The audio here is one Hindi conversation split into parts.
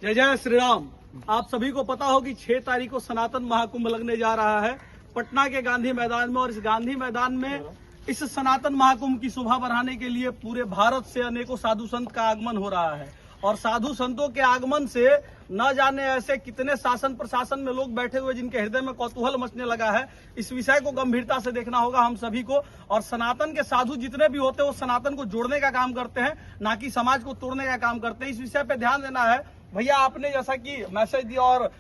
जय जय श्री राम। आप सभी को पता हो कि 6 तारीख को सनातन महाकुंभ लगने जा रहा है पटना के गांधी मैदान में। और इस गांधी मैदान में इस सनातन महाकुंभ की शोभा बढ़ाने के लिए पूरे भारत से अनेकों साधु संत का आगमन हो रहा है। और साधु संतों के आगमन से न जाने ऐसे कितने शासन प्रशासन में लोग बैठे हुए जिनके हृदय में कौतूहल मचने लगा है। इस विषय को गंभीरता से देखना होगा हम सभी को। और सनातन के साधु जितने भी होते हैं वो सनातन को जोड़ने का काम करते हैं, ना कि समाज को तोड़ने का काम करते हैं। इस विषय पे ध्यान देना है। भैया आपने जैसा कि मैसेज दिया और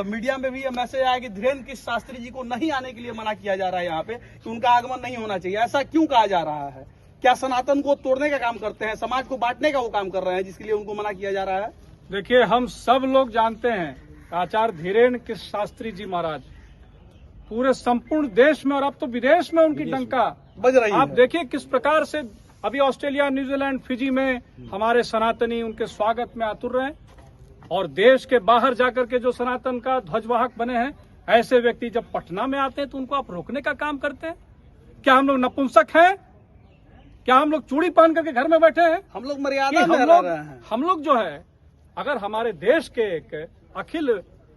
मीडिया में भी ये मैसेज आया कि धीरेन्द्र कृष्ण शास्त्री जी को नहीं आने के लिए मना किया जा रहा है यहाँ पे, कि उनका आगमन नहीं होना चाहिए। ऐसा क्यों कहा जा रहा है? क्या सनातन को तोड़ने का काम करते हैं, समाज को बांटने का वो काम कर रहे हैं जिसके लिए उनको मना किया जा रहा है? देखिए, हम सब लोग जानते हैं आचार्य धीरेन्द्र कृष्ण शास्त्री जी महाराज पूरे संपूर्ण देश में और अब तो विदेश में उनकी डंका बज रही है। आप देखिए किस प्रकार से अभी ऑस्ट्रेलिया, न्यूजीलैंड, फिजी में हमारे सनातनी उनके स्वागत में आतुर रहे। और देश के बाहर जाकर के जो सनातन का ध्वजवाहक बने हैं, ऐसे व्यक्ति जब पटना में आते हैं तो उनको आप रोकने का काम करते हैं। क्या हम लोग नपुंसक हैं? क्या हम लोग चूड़ी पहन करके घर में बैठे हैं? हम लोग मर्यादा में रह रहे हैं। हम लोग जो है, अगर हमारे देश के एक अखिल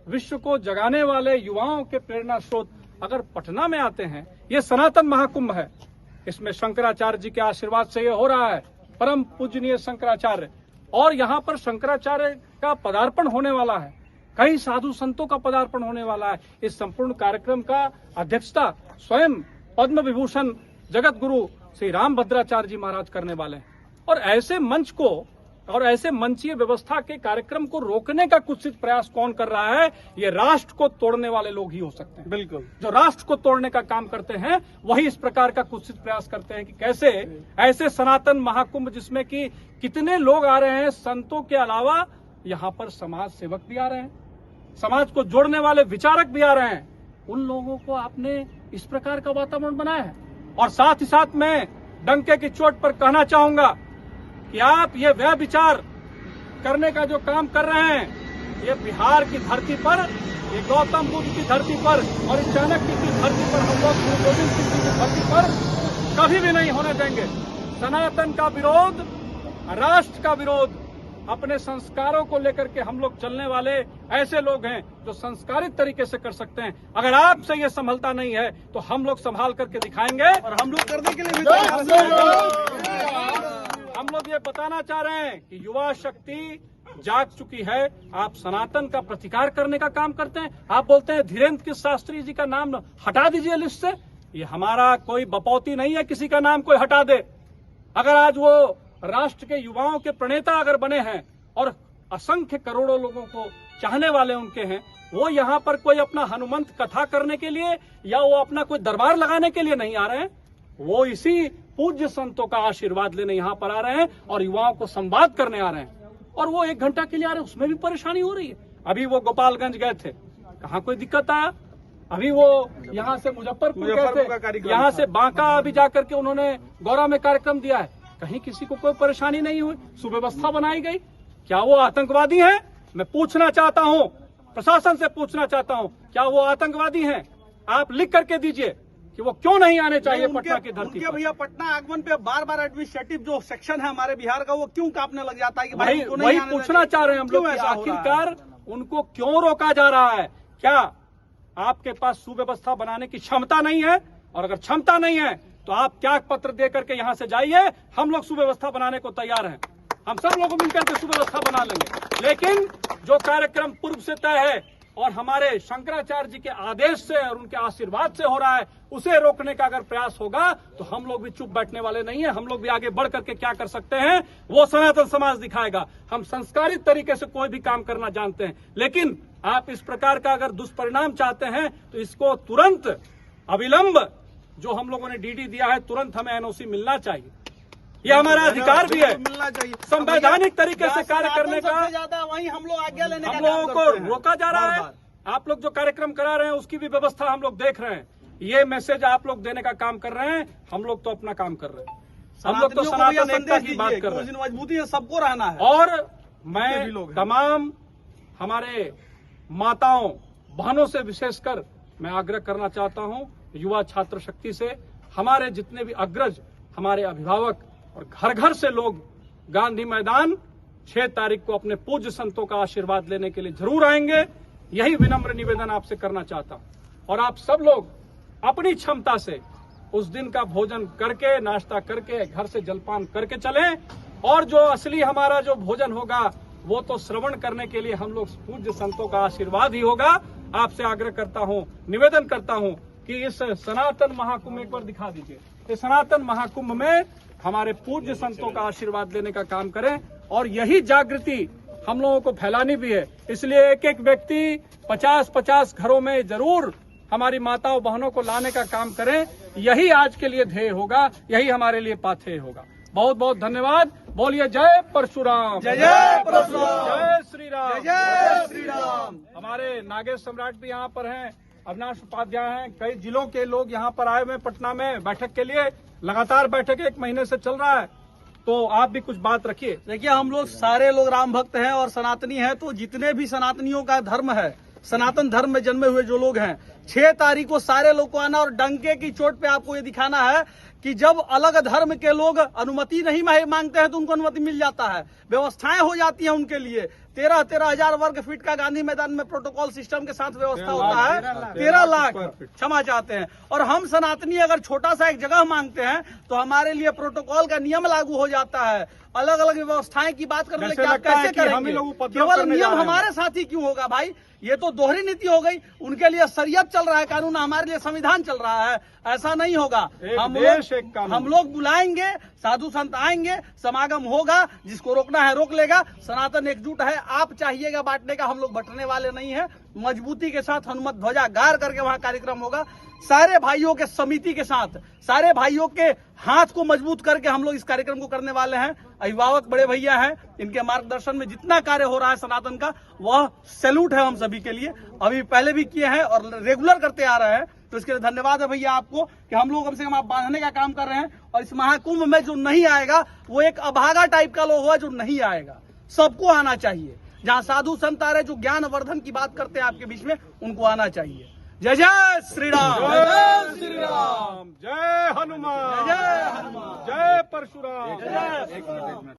विश्व को जगाने वाले युवाओं के प्रेरणा स्रोत अगर पटना में आते हैं, ये सनातन महाकुंभ है, इसमें शंकराचार्य जी के आशीर्वाद से ये हो रहा है। परम पूजनीय शंकराचार्य, और यहाँ पर शंकराचार्य का पदार्पण होने वाला है, कई साधु संतों का पदार्पण होने वाला है। इस संपूर्ण कार्यक्रम का अध्यक्षता स्वयं पद्म विभूषण जगत गुरु श्री रामभद्राचार्य जी महाराज करने वाले हैं। और ऐसे मंच को और ऐसे मंचीय व्यवस्था के कार्यक्रम को रोकने का कुत्सित प्रयास कौन कर रहा है? ये राष्ट्र को तोड़ने वाले लोग ही हो सकते हैं। बिल्कुल, जो राष्ट्र को तोड़ने का काम करते हैं वही इस प्रकार का कुत्सित प्रयास करते हैं कि कैसे ऐसे सनातन महाकुंभ जिसमें कि कितने लोग आ रहे हैं, संतों के अलावा यहाँ पर समाज सेवक भी आ रहे हैं, समाज को जोड़ने वाले विचारक भी आ रहे हैं, उन लोगों को आपने इस प्रकार का वातावरण बनाया है। और साथ ही साथ मैं डंके की चोट पर कहना चाहूंगा कि आप ये वह विचार करने का जो काम कर रहे हैं, ये बिहार की धरती पर, ये गौतम बुद्ध की धरती पर और इस चाणक्य की धरती पर, हम लोग गुरु गोविंद सिंह जी की धरती पर कभी भी नहीं होने देंगे। सनातन का विरोध, राष्ट्र का विरोध, अपने संस्कारों को लेकर के हम लोग चलने वाले ऐसे लोग हैं जो संस्कारित तरीके से कर सकते हैं। अगर आपसे ये संभलता नहीं है तो हम लोग संभाल करके दिखाएंगे। और हम लोग करने के लिए हम लोग ये बताना चाह रहे हैं कि युवा शक्ति जाग चुकी है। आप सनातन का प्रतिकार करने का काम करते हैं। आप बोलते हैं धीरेन्द्र कृष्ण शास्त्री जी का नाम हटा दीजिए लिस्ट से। ये हमारा कोई बपौती नहीं है किसी का नाम कोई हटा दे। अगर आज वो राष्ट्र के युवाओं के प्रणेता अगर बने हैं और असंख्य करोड़ों लोगों को चाहने वाले उनके हैं, वो यहाँ पर कोई अपना हनुमंत कथा करने के लिए या वो अपना कोई दरबार लगाने के लिए नहीं आ रहे हैं। वो इसी पूज्य संतों का आशीर्वाद लेने यहाँ पर आ रहे हैं और युवाओं को संवाद करने आ रहे हैं। और वो 1 घंटा के लिए आ रहे हैं, उसमें भी परेशानी हो रही है। अभी वो गोपालगंज गए थे, कहाँ कोई दिक्कत आया? अभी वो यहाँ से मुजफ्फरपुर गए थे, यहाँ से बांका अभी जाकर के उन्होंने गौरा में कार्यक्रम दिया है, कहीं किसी को कोई परेशानी नहीं हुई, सुव्यवस्था बनाई गई। क्या वो आतंकवादी हैं? मैं पूछना चाहता हूं, प्रशासन से पूछना चाहता हूं, क्या वो आतंकवादी हैं? आप लिख करके दीजिए कि वो क्यों नहीं आने चाहिए पटना की धरती पर। भैया पटना आगमन पे बार बार एडमिनिस्ट्रेटिव जो सेक्शन है हमारे बिहार का वो क्यों कांपने लग जाता है कि भाई वही पूछना चाह रहे हैं हम लोग कि आखिरकार उनको क्यों रोका जा रहा है? क्या आपके पास सुव्यवस्था बनाने की क्षमता नहीं है? और अगर क्षमता नहीं है तो आप त्याग पत्र दे करके यहाँ से जाइए, हम लोग सुव्यवस्था बनाने को तैयार हैं। हम सब लोग मिलकर के सुव्यवस्था बना लेंगे। लेकिन जो कार्यक्रम पूर्व से तय है और हमारे शंकराचार्य जी के आदेश से और उनके आशीर्वाद से हो रहा है, उसे रोकने का अगर प्रयास होगा तो हम लोग भी चुप बैठने वाले नहीं है। हम लोग भी आगे बढ़ करके क्या कर सकते हैं वो सनातन समाज दिखाएगा। हम संस्कारित तरीके से कोई भी काम करना जानते हैं। लेकिन आप इस प्रकार का अगर दुष्परिणाम चाहते हैं तो इसको तुरंत अविलंब जो हम लोगों ने डीडी दिया है, तुरंत हमें एनओसी मिलना चाहिए। ये हमारा अधिकार भी है, मिलना चाहिए। संवैधानिक तरीके से कार्य करने का। ज्यादा वहीं हम लोग आज्ञा लेने हम लोगों को रोका जा रहा है। आप लोग जो कार्यक्रम करा रहे हैं उसकी भी व्यवस्था हम लोग देख रहे हैं। ये मैसेज आप लोग देने का काम कर रहे हैं, हम लोग तो अपना काम कर रहे हैं। हम लोग तो सनातन एकता की बात कर रहे हैं। मजबूती है, सबको रहना है। और मैं तमाम हमारे माताओं बहनों से विशेषकर मैं आग्रह करना चाहता हूं, युवा छात्र शक्ति से, हमारे जितने भी अग्रज, हमारे अभिभावक और घर घर से लोग गांधी मैदान 6 तारीख को अपने पूज्य संतों का आशीर्वाद लेने के लिए जरूर आएंगे। यही विनम्र निवेदन आपसे करना चाहता हूं और आप सब लोग अपनी क्षमता से उस दिन का भोजन करके, नाश्ता करके, घर से जलपान करके चलें और जो असली हमारा जो भोजन होगा वो तो श्रवण करने के लिए हम लोग पूज्य संतों का आशीर्वाद ही होगा। आपसे आग्रह करता हूं, निवेदन करता हूं कि इस सनातन महाकुंभ एक बार दिखा दीजिए, इस सनातन महाकुंभ में हमारे पूज्य संतों का आशीर्वाद लेने का काम करें और यही जागृति हम लोगों को फैलानी भी है। इसलिए एक एक व्यक्ति 50-50 घरों में जरूर हमारी माताओं बहनों को लाने का काम करें। यही आज के लिए ध्येय होगा, यही हमारे लिए पाथेय होगा। बहुत बहुत धन्यवाद। बोलिए जय परशुराम, जय जय परशुराम, जय श्री राम, जय श्री राम। हमारे नागेश सम्राट भी यहाँ पर हैं, अविनाश उपाध्याय हैं, कई जिलों के लोग यहाँ पर आए हुए पटना में बैठक के लिए। लगातार बैठक 1 महीने से चल रहा है, तो आप भी कुछ बात रखिए। देखिए, हम लोग सारे लोग राम भक्त हैं और सनातनी हैं, तो जितने भी सनातनियों का धर्म है, सनातन धर्म में जन्मे हुए जो लोग हैं, 6 तारीख को सारे लोग को आना और डंके की चोट पे आपको ये दिखाना है कि जब अलग धर्म के लोग अनुमति नहीं मांगते हैं तो उनको अनुमति मिल जाता है, व्यवस्थाएं हो जाती हैं उनके लिए। 13 हजार वर्ग फीट का गांधी मैदान में प्रोटोकॉल सिस्टम के साथ व्यवस्था होता है। 13 लाख क्षमा चाहते हैं। और हम सनातनी अगर छोटा सा एक जगह मांगते हैं तो हमारे लिए प्रोटोकॉल का नियम लागू हो जाता है। अलग अलग व्यवस्थाएं की बात करने लगे, आप कैसे करेंगे? केवल नियम हमारे साथ ही क्यों होगा भाई? ये तो दोहरी नीति हो गई। उनके लिए शरीयत चल रहा है कानून, हमारे लिए संविधान चल रहा है। ऐसा नहीं होगा। हम लोग बुलाएंगे, साधु संत आएंगे, समागम होगा, जिसको रोकना है रोक लेगा। सनातन एकजुट है। आप चाहिएगा बांटने का, हम लोग बंटने वाले नहीं है। मजबूती के साथ हनुमत ध्वजा गाड़ करके वहां कार्यक्रम होगा। सारे भाइयों के समिति के साथ, सारे भाइयों के हाथ को मजबूत करके हम लोग इस कार्यक्रम को करने वाले हैं। अभिभावक बड़े भैया हैं, इनके मार्गदर्शन में जितना कार्य हो रहा है सनातन का, वह सैल्यूट है हम सभी के लिए। अभी पहले भी किए हैं और रेगुलर करते आ रहे हैं, तो इसके लिए धन्यवाद है भैया आपको कि हम लोग कम से कम आप बांधने का काम कर रहे हैं। और इस महाकुंभ में जो नहीं आएगा वो एक अभागा टाइप का लोग हुआ जो नहीं आएगा। सबको आना चाहिए। जहां साधु संत आ रहे जो ज्ञान वर्धन की बात करते हैं आपके बीच में, उनको आना चाहिए। जय जय श्री राम, जय श्री राम, जय हनुमान, जय हनुमान, जय परशुराम। जय